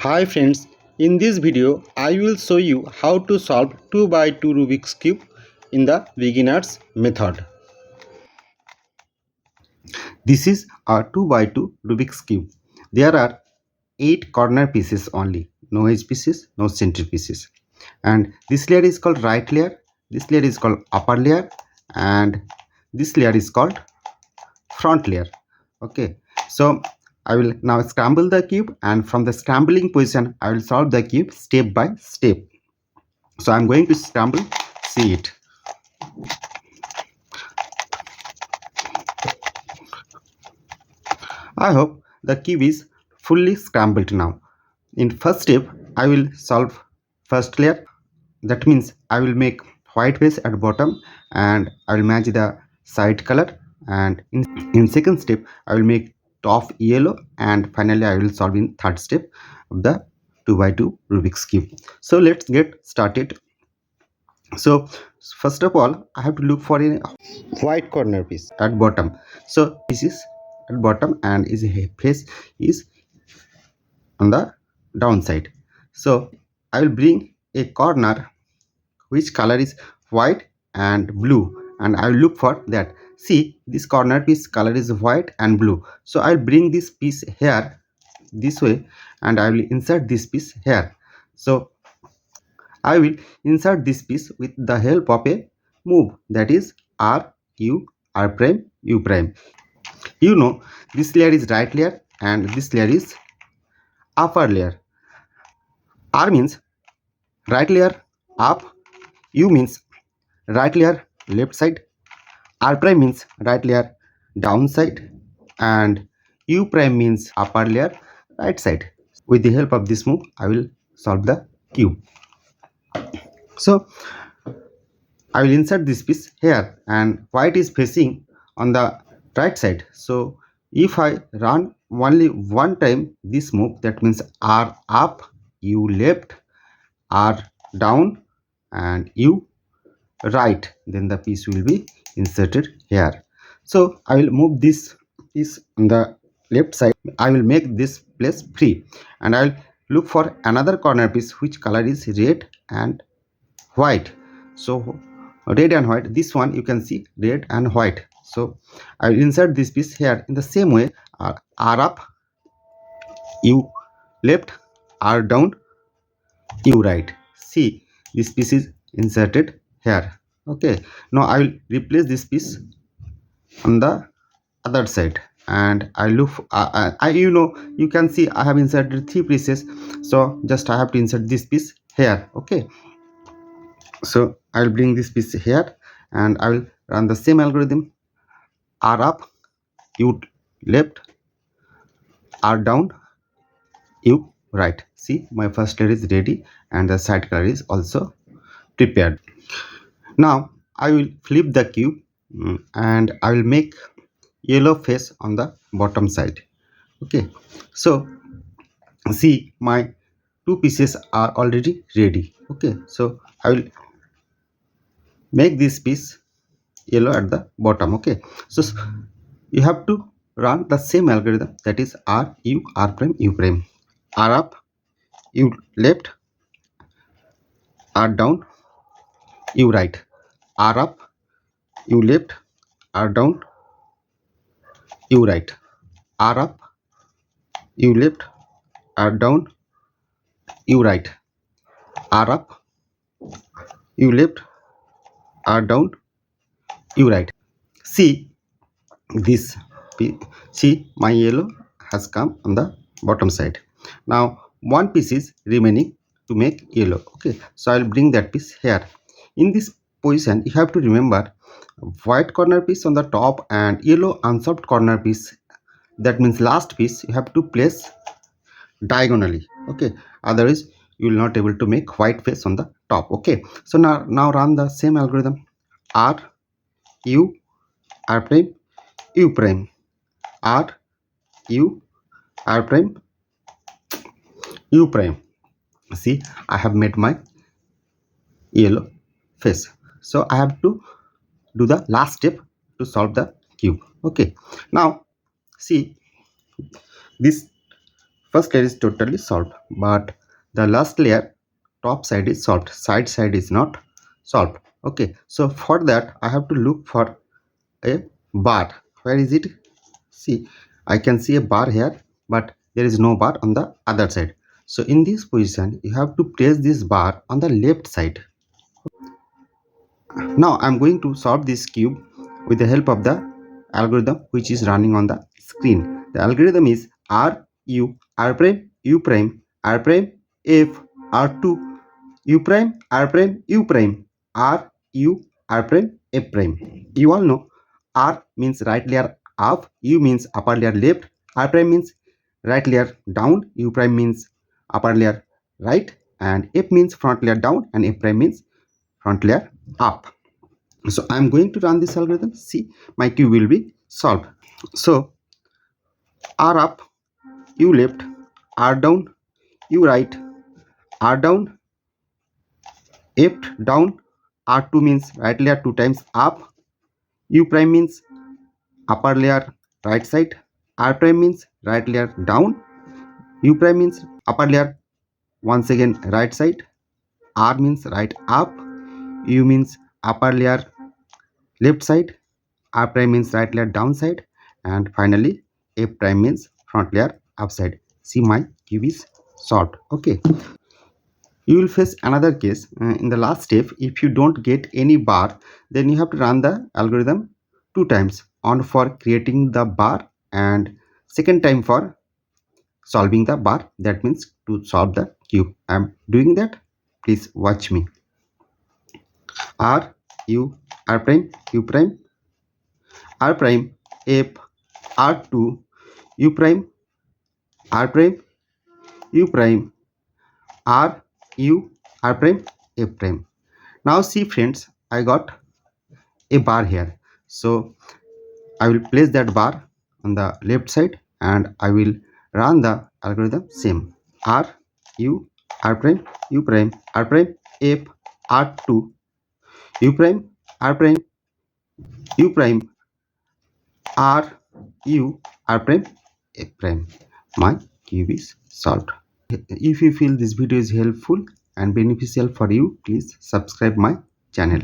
Hi friends, in this video I will show you how to solve 2 by 2 Rubik's cube in the beginners method. This is a 2 by 2 Rubik's cube. There are 8 corner pieces only, no edge pieces, no center pieces. And this layer is called right layer, this layer is called upper layer, and this layer is called front layer. Okay, so I will now scramble the cube, and from the scrambling position I will solve the cube step by step. So I'm going to scramble, see it. I hope the cube is fully scrambled now. In first step I will solve first layer. That means I will make white base at bottom and I will match the side color, and in second step I will make top yellow, and finally I will solve in third step of the 2 by 2 Rubik's cube. So let's get started. So first of all I have to look for a white corner piece at bottom. So this is at bottom and its face is on the downside. So I will bring a corner which color is white and blue, and I will look for that. See, this corner piece color is white and blue, so I'll bring this piece here this way and I will insert this piece here. So I will insert this piece with the help of a move, that is R U R prime U prime. You know, this layer is right layer and this layer is upper layer. R means right layer up, U means right layer left side, R prime means right layer downside, and U prime means upper layer right side. With the help of this move I will solve the cube. So I will insert this piece here, and white is facing on the right side. So if I run only one time this move, that means R up, U left, R down, and U right, then the piece will be inserted here. So I will move this piece on the left side. I will make this place free, and I will look for another corner piece which color is red and white. So red and white, this one you can see red and white. So I will insert this piece here in the same way. R up, U left, R down, U right. See, this piece is inserted here. Okay, now I will replace this piece on the other side, and I look you can see I have inserted 3 pieces, so just I have to insert this piece here. Okay, so I will bring this piece here and I will run the same algorithm. R up, U left, R down, U right. See, my first layer is ready and the side color is also prepared. Now I will flip the cube and I will make yellow face on the bottom side. Okay, so see, my 2 pieces are already ready. Okay, so I will make this piece yellow at the bottom. Okay, so you have to run the same algorithm, that is R U R prime U prime. R up, U left, R down, U right. R up, U left, R down, U right. R up, U left, R down, U right. R up, U left, R down, U right. See this, see my yellow has come on the bottom side. Now one piece is remaining to make yellow. Okay, so I'll bring that piece here. In this position you have to remember white corner piece on the top and yellow unsolved corner piece, that means last piece, you have to place diagonally. Okay, otherwise you will not able to make white face on the top. Okay, so now run the same algorithm. R U R prime U prime, R U R prime U prime. See, I have made my yellow face. So I have to do the last step to solve the cube. Okay, now see, this first layer is totally solved, but the last layer top side is solved, side is not solved. Okay, so for that I have to look for a bar. Where is it? See, I can see a bar here, but there is no bar on the other side. So in this position you have to place this bar on the left side. Now I'm going to solve this cube with the help of the algorithm which is running on the screen. The algorithm is R U R prime U prime R prime F R2 U prime R prime U prime R U R prime F prime. You all know R means right layer up, U means upper layer left, R prime means right layer down, U prime means upper layer right, and F means front layer down, and F prime means front layer up. So I'm going to run this algorithm. See, my cube will be solved. So R up, U left, R down, U right, R down, F down, R2 means right layer 2 times up, U prime means upper layer right side, R prime means right layer down, U prime means upper layer once again right side, R means right up, U means upper layer left side, R prime means right layer downside, and finally F prime means front layer upside. See, my cube is solved. Okay, you will face another case. In the last step, if you don't get any bar, then you have to run the algorithm 2 times, one for creating the bar and second time for solving the bar. That means to solve the cube. I am doing that. Please watch me. R U R prime U prime R prime F R2 U prime R prime U prime R U R prime F prime. Now see friends, I got a bar here. So I will place that bar on the left side and I will run the algorithm same. R U R prime U prime R prime F R2 U prime R prime U prime R U R prime F prime. My cube is solved. If you feel this video is helpful and beneficial for you, please subscribe my channel.